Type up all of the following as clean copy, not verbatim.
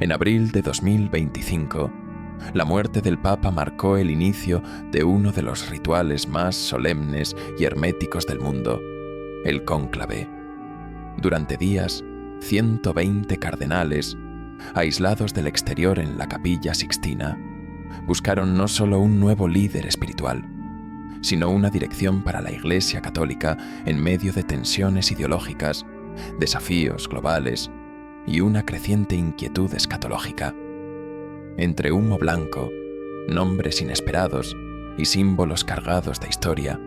En abril de 2025, la muerte del Papa marcó el inicio de uno de los rituales más solemnes y herméticos del mundo, el cónclave. Durante días, 120 cardenales, aislados del exterior en la Capilla Sixtina, buscaron no solo un nuevo líder espiritual, sino una dirección para la Iglesia Católica en medio de tensiones ideológicas, desafíos globales y una creciente inquietud escatológica. Entre humo blanco, nombres inesperados y símbolos cargados de historia,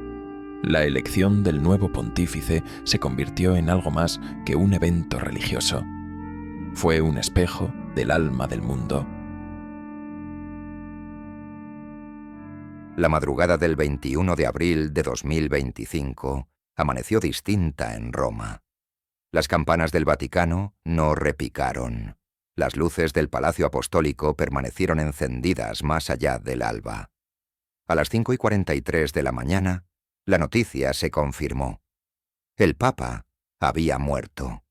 la elección del nuevo pontífice se convirtió en algo más que un evento religioso. Fue un espejo del alma del mundo. La madrugada del 21 de abril de 2025 amaneció distinta en Roma. Las campanas del Vaticano no repicaron. Las luces del Palacio Apostólico permanecieron encendidas más allá del alba. A las 5:43 de la mañana, la noticia se confirmó. El Papa había muerto.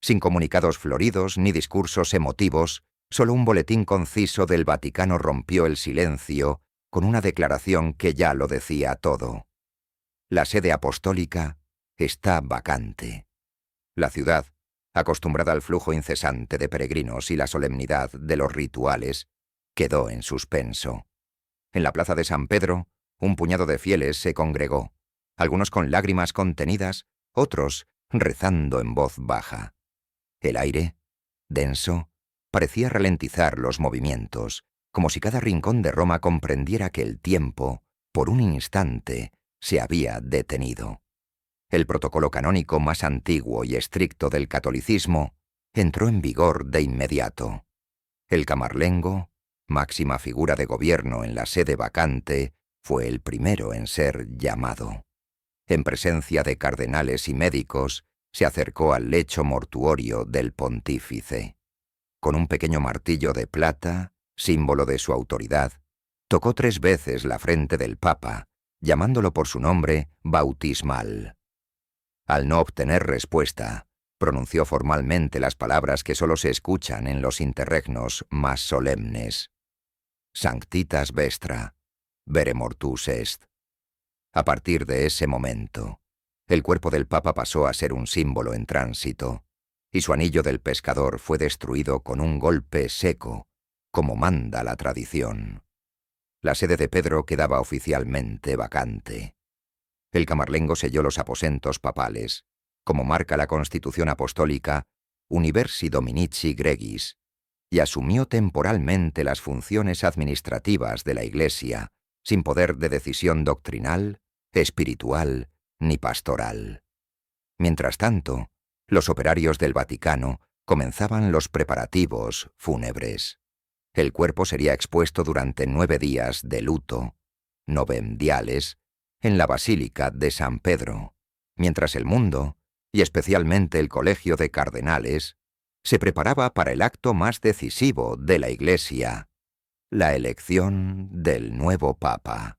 Sin comunicados floridos ni discursos emotivos, solo un boletín conciso del Vaticano rompió el silencio con una declaración que ya lo decía todo. La sede apostólica está vacante. La ciudad, acostumbrada al flujo incesante de peregrinos y la solemnidad de los rituales, quedó en suspenso. En la plaza de San Pedro, un puñado de fieles se congregó, algunos con lágrimas contenidas, otros rezando en voz baja. El aire, denso, parecía ralentizar los movimientos, como si cada rincón de Roma comprendiera que el tiempo, por un instante, se había detenido. El protocolo canónico más antiguo y estricto del catolicismo entró en vigor de inmediato. El camarlengo, máxima figura de gobierno en la sede vacante, fue el primero en ser llamado. En presencia de cardenales y médicos, se acercó al lecho mortuorio del pontífice. Con un pequeño martillo de plata, símbolo de su autoridad, tocó 3 veces la frente del Papa, llamándolo por su nombre bautismal. Al no obtener respuesta, pronunció formalmente las palabras que solo se escuchan en los interregnos más solemnes. Sanctitas vestra, vere mortus est. A partir de ese momento, el cuerpo del Papa pasó a ser un símbolo en tránsito, y su anillo del pescador fue destruido con un golpe seco, como manda la tradición. La sede de Pedro quedaba oficialmente vacante. El camarlengo selló los aposentos papales, como marca la Constitución Apostólica Universi Dominici Gregis, y asumió temporalmente las funciones administrativas de la Iglesia, sin poder de decisión doctrinal, espiritual ni pastoral. Mientras tanto, los operarios del Vaticano comenzaban los preparativos fúnebres. El cuerpo sería expuesto durante 9 días de luto, novendiales, en la Basílica de San Pedro, mientras el mundo, y especialmente el Colegio de Cardenales, se preparaba para el acto más decisivo de la Iglesia, la elección del nuevo Papa.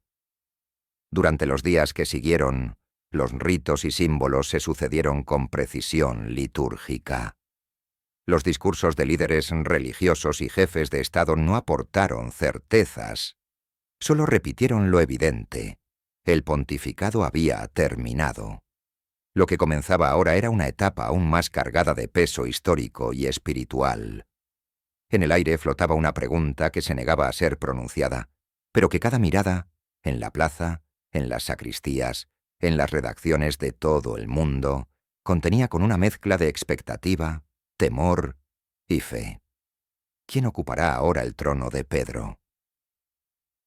Durante los días que siguieron, los ritos y símbolos se sucedieron con precisión litúrgica. Los discursos de líderes religiosos y jefes de Estado no aportaron certezas, solo repitieron lo evidente: el pontificado había terminado. Lo que comenzaba ahora era una etapa aún más cargada de peso histórico y espiritual. En el aire flotaba una pregunta que se negaba a ser pronunciada, pero que cada mirada, en la plaza, en las sacristías, en las redacciones de todo el mundo, contenía con una mezcla de expectativa, temor y fe. ¿Quién ocupará ahora el trono de Pedro?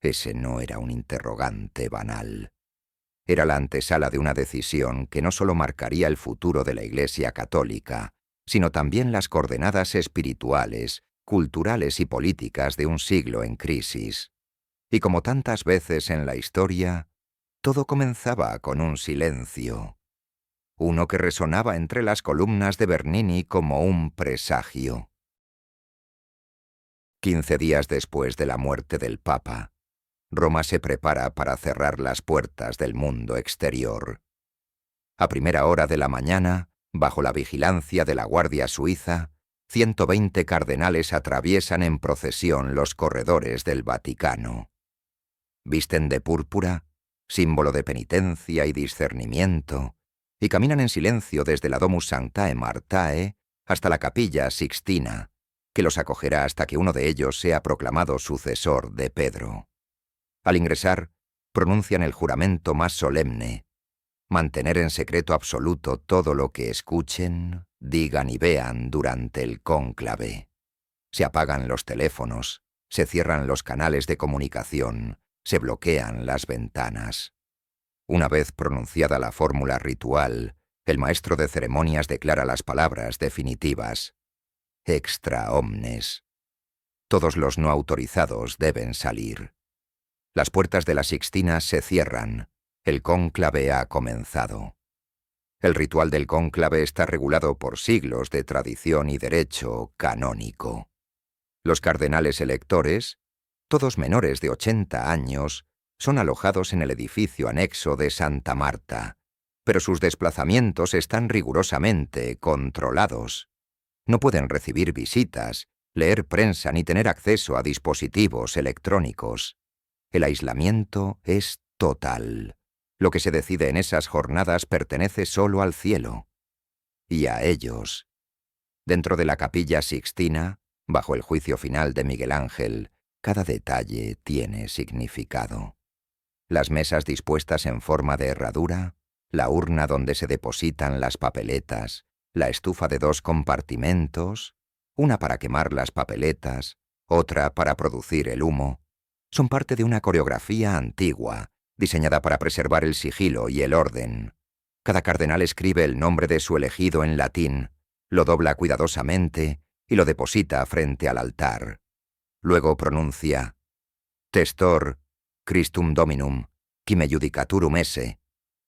Ese no era un interrogante banal. Era la antesala de una decisión que no solo marcaría el futuro de la Iglesia Católica, sino también las coordenadas espirituales, culturales y políticas de un siglo en crisis. Y como tantas veces en la historia, todo comenzaba con un silencio, uno que resonaba entre las columnas de Bernini como un presagio. 15 días después de la muerte del Papa, Roma se prepara para cerrar las puertas del mundo exterior. A primera hora de la mañana, bajo la vigilancia de la Guardia Suiza, 120 cardenales atraviesan en procesión los corredores del Vaticano. Visten de púrpura, símbolo de penitencia y discernimiento, y caminan en silencio desde la Domus Sanctae Martae hasta la Capilla Sixtina, que los acogerá hasta que uno de ellos sea proclamado sucesor de Pedro. Al ingresar, pronuncian el juramento más solemne: mantener en secreto absoluto todo lo que escuchen, digan y vean durante el cónclave. Se apagan los teléfonos, se cierran los canales de comunicación, se bloquean las ventanas. Una vez pronunciada la fórmula ritual, el maestro de ceremonias declara las palabras definitivas: extra omnes. Todos los no autorizados deben salir. Las puertas de la Sixtina se cierran. El cónclave ha comenzado. El ritual del cónclave está regulado por siglos de tradición y derecho canónico. Los cardenales electores, todos menores de 80 años, son alojados en el edificio anexo de Santa Marta, pero sus desplazamientos están rigurosamente controlados. No pueden recibir visitas, leer prensa ni tener acceso a dispositivos electrónicos. El aislamiento es total. Lo que se decide en esas jornadas pertenece solo al cielo. Y a ellos. Dentro de la Capilla Sixtina, bajo el juicio final de Miguel Ángel, cada detalle tiene significado. Las mesas dispuestas en forma de herradura, la urna donde se depositan las papeletas, la estufa de 2 compartimentos, una para quemar las papeletas, otra para producir el humo, son parte de una coreografía antigua, diseñada para preservar el sigilo y el orden. Cada cardenal escribe el nombre de su elegido en latín, lo dobla cuidadosamente y lo deposita frente al altar. Luego pronuncia: Testor, Christum Dominum, qui me judicaturum esse.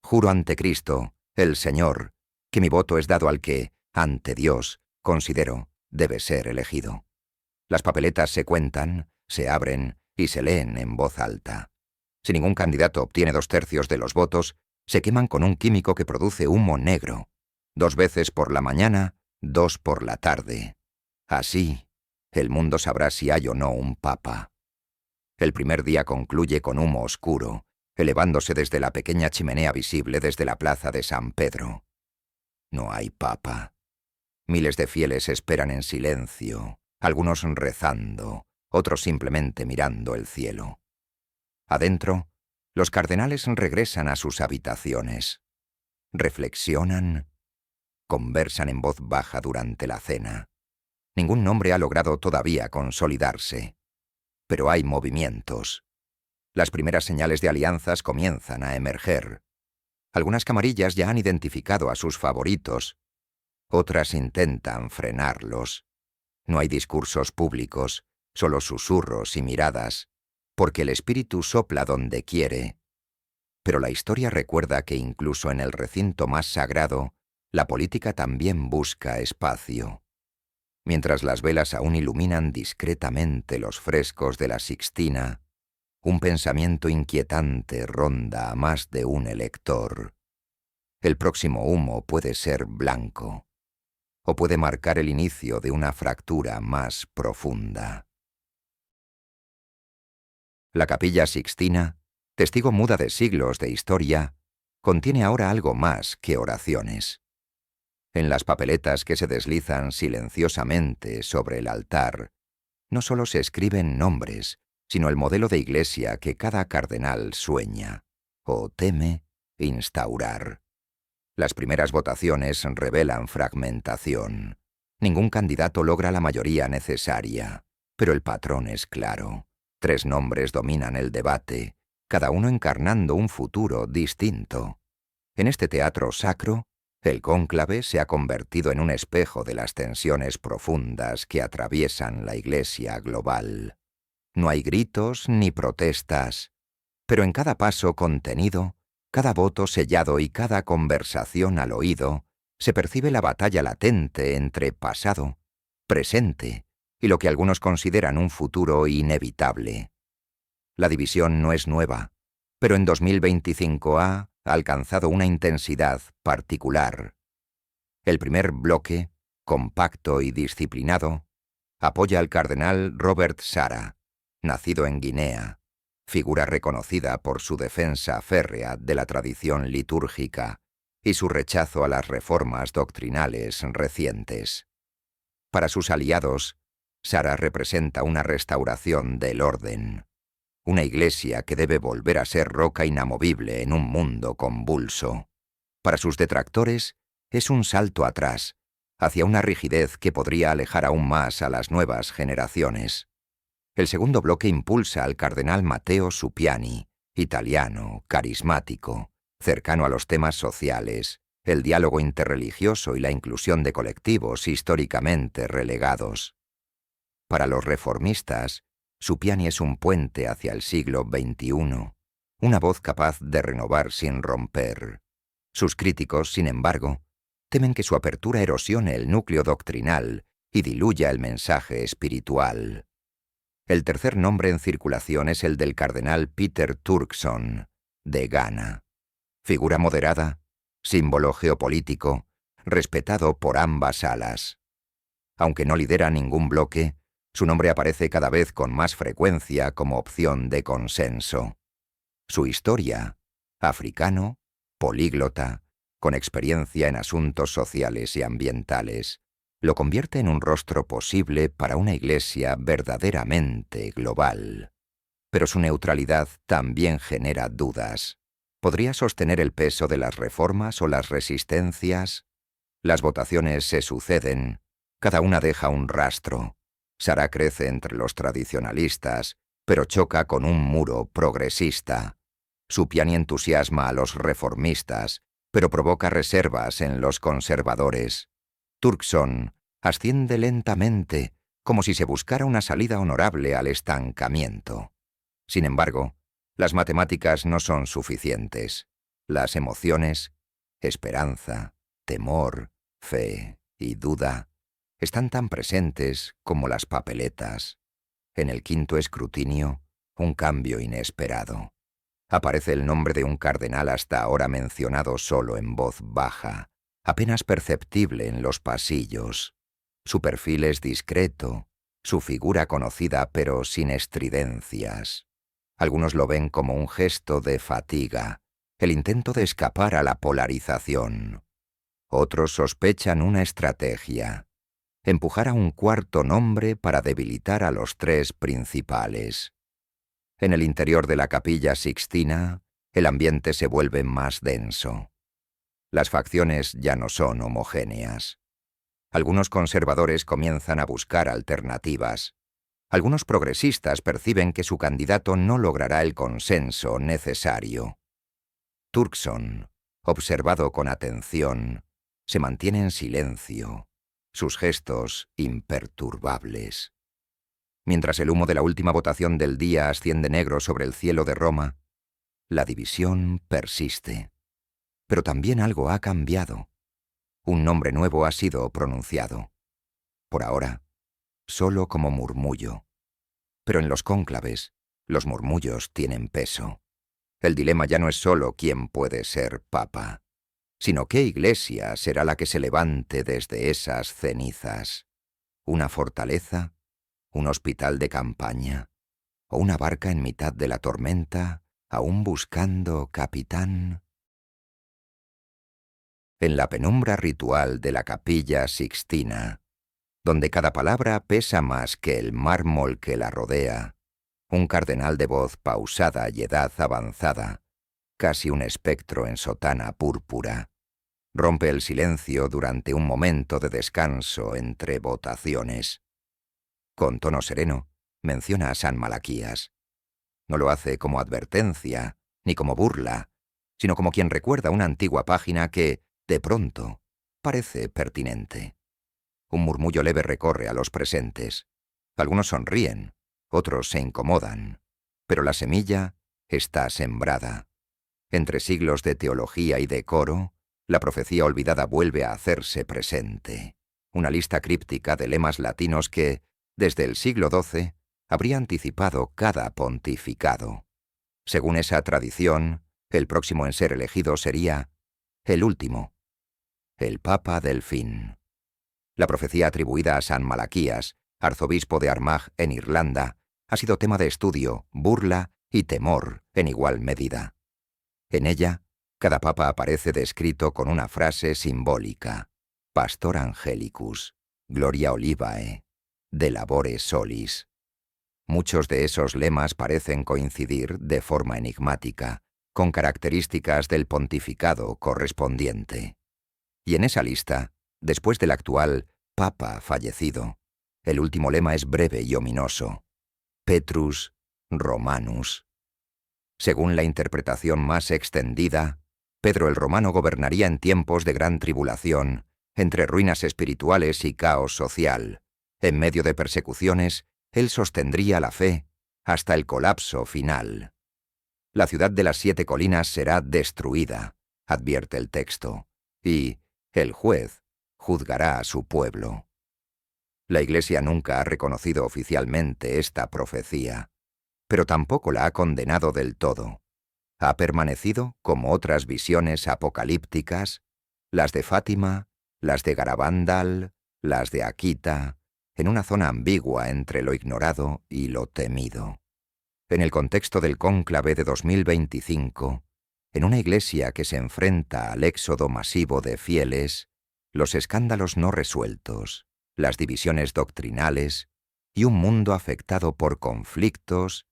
Juro ante Cristo, el Señor, que mi voto es dado al que, ante Dios, considero debe ser elegido. Las papeletas se cuentan, se abren y se leen en voz alta. Si ningún candidato obtiene 2/3 de los votos, se queman con un químico que produce humo negro. 2 veces por la mañana, 2 por la tarde. Así, el mundo sabrá si hay o no un papa. El primer día concluye con humo oscuro, elevándose desde la pequeña chimenea visible desde la plaza de San Pedro. No hay papa. Miles de fieles esperan en silencio, algunos rezando, otros simplemente mirando el cielo. Adentro, los cardenales regresan a sus habitaciones. Reflexionan, conversan en voz baja durante la cena. Ningún nombre ha logrado todavía consolidarse. Pero hay movimientos. Las primeras señales de alianzas comienzan a emerger. Algunas camarillas ya han identificado a sus favoritos. Otras intentan frenarlos. No hay discursos públicos, solo susurros y miradas, porque el espíritu sopla donde quiere. Pero la historia recuerda que incluso en el recinto más sagrado, la política también busca espacio. Mientras las velas aún iluminan discretamente los frescos de la Sixtina, un pensamiento inquietante ronda a más de un elector. El próximo humo puede ser blanco, o puede marcar el inicio de una fractura más profunda. La Capilla Sixtina, testigo muda de siglos de historia, contiene ahora algo más que oraciones. En las papeletas que se deslizan silenciosamente sobre el altar, no solo se escriben nombres, sino el modelo de iglesia que cada cardenal sueña, o teme, instaurar. Las primeras votaciones revelan fragmentación. Ningún candidato logra la mayoría necesaria, pero el patrón es claro. 3 nombres dominan el debate, cada uno encarnando un futuro distinto. En este teatro sacro, el cónclave se ha convertido en un espejo de las tensiones profundas que atraviesan la Iglesia global. No hay gritos ni protestas, pero en cada paso contenido, cada voto sellado y cada conversación al oído, se percibe la batalla latente entre pasado, presente y lo que algunos consideran un futuro inevitable. La división no es nueva, pero en 2025 ha alcanzado una intensidad particular. El primer bloque, compacto y disciplinado, apoya al cardenal Robert Sarah, nacido en Guinea, figura reconocida por su defensa férrea de la tradición litúrgica y su rechazo a las reformas doctrinales recientes. Para sus aliados, Sarah representa una restauración del orden, una iglesia que debe volver a ser roca inamovible en un mundo convulso. Para sus detractores, es un salto atrás, hacia una rigidez que podría alejar aún más a las nuevas generaciones. El segundo bloque impulsa al cardenal Matteo Suppiani, italiano, carismático, cercano a los temas sociales, el diálogo interreligioso y la inclusión de colectivos históricamente relegados. Para los reformistas, Suppiani es un puente hacia el siglo XXI, una voz capaz de renovar sin romper. Sus críticos, sin embargo, temen que su apertura erosione el núcleo doctrinal y diluya el mensaje espiritual. El tercer nombre en circulación es el del cardenal Peter Turkson, de Ghana. Figura moderada, símbolo geopolítico, respetado por ambas alas. Aunque no lidera ningún bloque, su nombre aparece cada vez con más frecuencia como opción de consenso. Su historia, africano, políglota, con experiencia en asuntos sociales y ambientales, lo convierte en un rostro posible para una iglesia verdaderamente global. Pero su neutralidad también genera dudas. ¿Podría sostener el peso de las reformas o las resistencias? Las votaciones se suceden, cada una deja un rastro. Sarah crece entre los tradicionalistas, pero choca con un muro progresista. Suppiani entusiasma a los reformistas, pero provoca reservas en los conservadores. Turkson asciende lentamente, como si se buscara una salida honorable al estancamiento. Sin embargo, las matemáticas no son suficientes. Las emociones, esperanza, temor, fe y duda, están tan presentes como las papeletas. En el quinto escrutinio, un cambio inesperado. Aparece el nombre de un cardenal hasta ahora mencionado solo en voz baja, apenas perceptible en los pasillos. Su perfil es discreto, su figura conocida pero sin estridencias. Algunos lo ven como un gesto de fatiga, el intento de escapar a la polarización. Otros sospechan una estrategia: empujar a un cuarto nombre para debilitar a los tres principales. En el interior de la Capilla Sixtina, el ambiente se vuelve más denso. Las facciones ya no son homogéneas. Algunos conservadores comienzan a buscar alternativas. Algunos progresistas perciben que su candidato no logrará el consenso necesario. Turkson, observado con atención, se mantiene en silencio, sus gestos imperturbables. Mientras el humo de la última votación del día asciende negro sobre el cielo de Roma, la división persiste. Pero también algo ha cambiado. Un nombre nuevo ha sido pronunciado. Por ahora, solo como murmullo. Pero en los cónclaves, los murmullos tienen peso. El dilema ya no es solo quién puede ser papa, sino qué iglesia será la que se levante desde esas cenizas. ¿Una fortaleza? ¿Un hospital de campaña? ¿O una barca en mitad de la tormenta, aún buscando capitán? En la penumbra ritual de la Capilla Sixtina, donde cada palabra pesa más que el mármol que la rodea, un cardenal de voz pausada y edad avanzada, casi un espectro en sotana púrpura, rompe el silencio durante un momento de descanso entre votaciones. Con tono sereno, menciona a San Malaquías. No lo hace como advertencia, ni como burla, sino como quien recuerda una antigua página que, de pronto, parece pertinente. Un murmullo leve recorre a los presentes. Algunos sonríen, otros se incomodan, pero la semilla está sembrada. Entre siglos de teología y decoro, la profecía olvidada vuelve a hacerse presente. Una lista críptica de lemas latinos que, desde el siglo XII, habría anticipado cada pontificado. Según esa tradición, el próximo en ser elegido sería el último, el Papa del fin. La profecía atribuida a San Malaquías, arzobispo de Armagh en Irlanda, ha sido tema de estudio, burla y temor en igual medida. En ella, cada papa aparece descrito con una frase simbólica: Pastor Angelicus, Gloria Olivae, De Labore Solis. Muchos de esos lemas parecen coincidir de forma enigmática con características del pontificado correspondiente. Y en esa lista, después del actual Papa fallecido, el último lema es breve y ominoso: Petrus Romanus. Según la interpretación más extendida, Pedro el Romano gobernaría en tiempos de gran tribulación, entre ruinas espirituales y caos social. En medio de persecuciones, él sostendría la fe hasta el colapso final. La ciudad de las 7 colinas será destruida, advierte el texto, y el juez juzgará a su pueblo. La Iglesia nunca ha reconocido oficialmente esta profecía, pero tampoco la ha condenado del todo. Ha permanecido, como otras visiones apocalípticas, las de Fátima, las de Garabandal, las de Akita, en una zona ambigua entre lo ignorado y lo temido. En el contexto del cónclave de 2025, en una iglesia que se enfrenta al éxodo masivo de fieles, los escándalos no resueltos, las divisiones doctrinales y un mundo afectado por conflictos,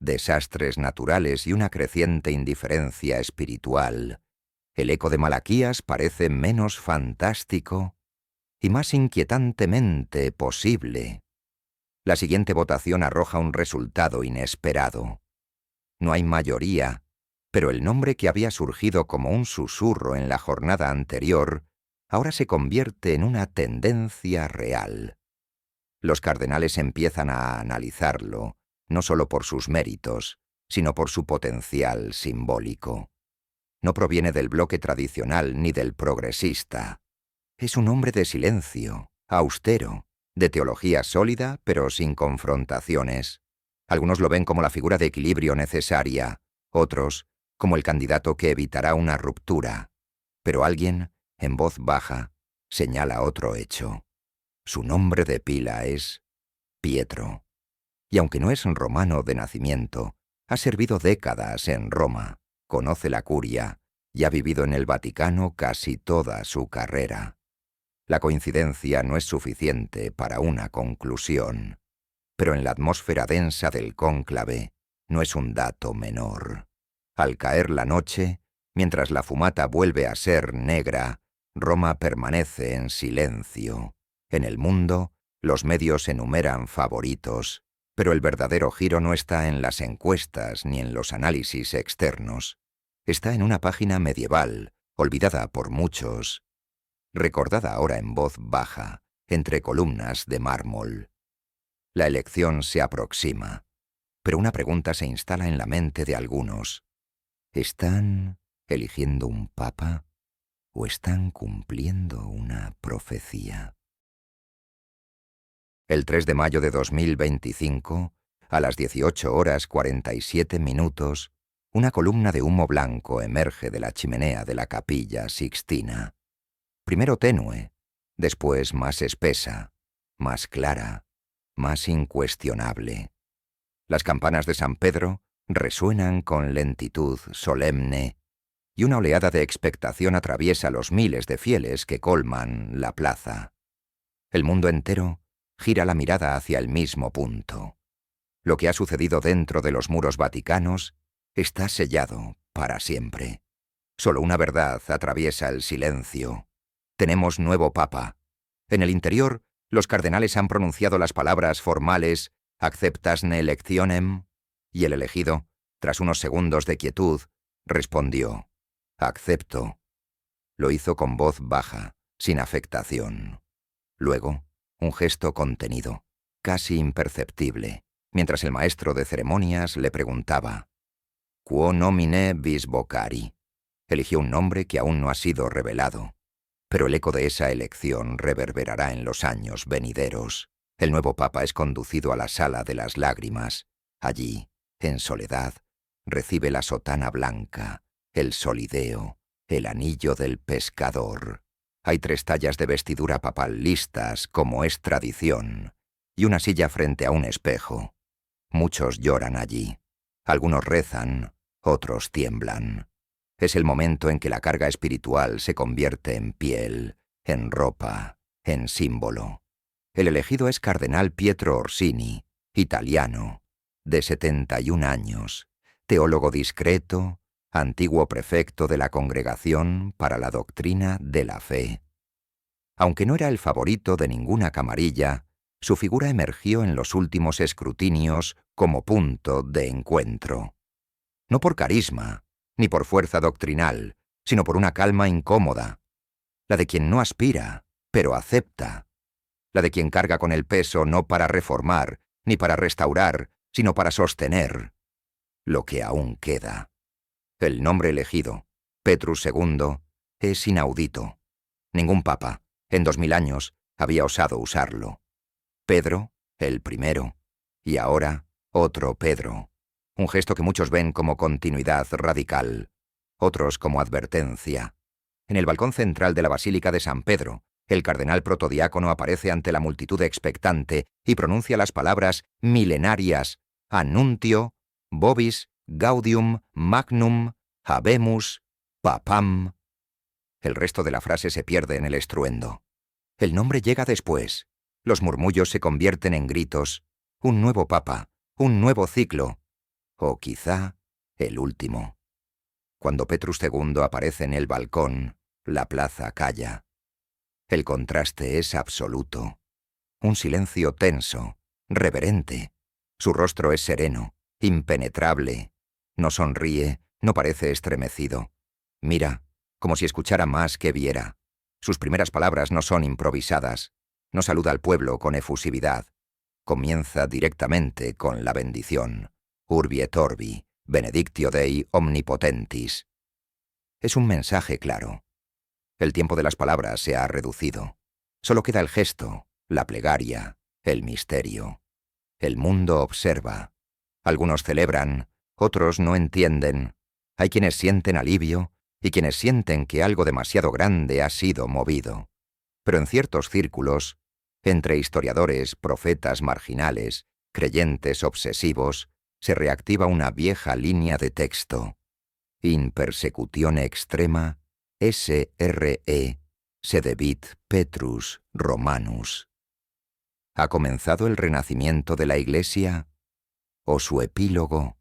desastres naturales y una creciente indiferencia espiritual, el eco de Malaquías parece menos fantástico y más inquietantemente posible. La siguiente votación arroja un resultado inesperado. No hay mayoría, pero el nombre que había surgido como un susurro en la jornada anterior ahora se convierte en una tendencia real. Los cardenales empiezan a analizarlo, no solo por sus méritos, sino por su potencial simbólico. No proviene del bloque tradicional ni del progresista. Es un hombre de silencio, austero, de teología sólida pero sin confrontaciones. Algunos lo ven como la figura de equilibrio necesaria, otros como el candidato que evitará una ruptura. Pero alguien, en voz baja, señala otro hecho. Su nombre de pila es Pietro. Y aunque no es romano de nacimiento, ha servido décadas en Roma, conoce la curia y ha vivido en el Vaticano casi toda su carrera. La coincidencia no es suficiente para una conclusión, pero en la atmósfera densa del cónclave no es un dato menor. Al caer la noche, mientras la fumata vuelve a ser negra, Roma permanece en silencio. En el mundo, los medios enumeran favoritos, pero el verdadero giro no está en las encuestas ni en los análisis externos. Está en una página medieval, olvidada por muchos, recordada ahora en voz baja, entre columnas de mármol. La elección se aproxima, pero una pregunta se instala en la mente de algunos. ¿Están eligiendo un papa o están cumpliendo una profecía? El 3 de mayo de 2025, a las 18:47, una columna de humo blanco emerge de la chimenea de la Capilla Sixtina. Primero tenue, después más espesa, más clara, más incuestionable. Las campanas de San Pedro resuenan con lentitud solemne y una oleada de expectación atraviesa los miles de fieles que colman la plaza. El mundo entero gira la mirada hacia el mismo punto. Lo que ha sucedido dentro de los muros vaticanos está sellado para siempre. Solo una verdad atraviesa el silencio. Tenemos nuevo papa. En el interior, los cardenales han pronunciado las palabras formales «acceptasne electionem», y el elegido, tras unos segundos de quietud, respondió «acepto». Lo hizo con voz baja, sin afectación. Luego, un gesto contenido, casi imperceptible, mientras el maestro de ceremonias le preguntaba «Quo nomine vis vocari». Eligió un nombre que aún no ha sido revelado, pero el eco de esa elección reverberará en los años venideros. El nuevo papa es conducido a la sala de las lágrimas. Allí, en soledad, recibe la sotana blanca, el solideo, el anillo del pescador. Hay 3 tallas de vestidura papal listas, como es tradición, y una silla frente a un espejo. Muchos lloran allí. Algunos rezan, otros tiemblan. Es el momento en que la carga espiritual se convierte en piel, en ropa, en símbolo. El elegido es Cardenal Pietro Orsini, italiano, de 71 años, teólogo discreto, antiguo prefecto de la Congregación para la Doctrina de la Fe. Aunque no era el favorito de ninguna camarilla, su figura emergió en los últimos escrutinios como punto de encuentro. No por carisma, ni por fuerza doctrinal, sino por una calma incómoda, la de quien no aspira, pero acepta, la de quien carga con el peso no para reformar, ni para restaurar, sino para sostener lo que aún queda. El nombre elegido, Petrus II, es inaudito. Ningún papa, en 2000 años, había osado usarlo. Pedro, el primero, y ahora otro Pedro. Un gesto que muchos ven como continuidad radical, otros como advertencia. En el balcón central de la Basílica de San Pedro, el cardenal protodiácono aparece ante la multitud expectante y pronuncia las palabras milenarias Annuntio, Vobis, Gaudium, Magnum, Habemus, Papam. El resto de la frase se pierde en el estruendo. El nombre llega después. Los murmullos se convierten en gritos. Un nuevo papa, un nuevo ciclo. O quizá el último. Cuando Petrus II aparece en el balcón, la plaza calla. El contraste es absoluto. Un silencio tenso, reverente. Su rostro es sereno, impenetrable. No sonríe, no parece estremecido. Mira, como si escuchara más que viera. Sus primeras palabras no son improvisadas. No saluda al pueblo con efusividad. Comienza directamente con la bendición. Urbi et Orbi, benedictio Dei omnipotentis. Es un mensaje claro. El tiempo de las palabras se ha reducido. Solo queda el gesto, la plegaria, el misterio. El mundo observa. Algunos celebran, otros no entienden. Hay quienes sienten alivio y quienes sienten que algo demasiado grande ha sido movido. Pero en ciertos círculos, entre historiadores, profetas marginales, creyentes obsesivos, se reactiva una vieja línea de texto. In persecutione extrema, SRE, sedebit Petrus Romanus. ¿Ha comenzado el renacimiento de la Iglesia? ¿O su epílogo?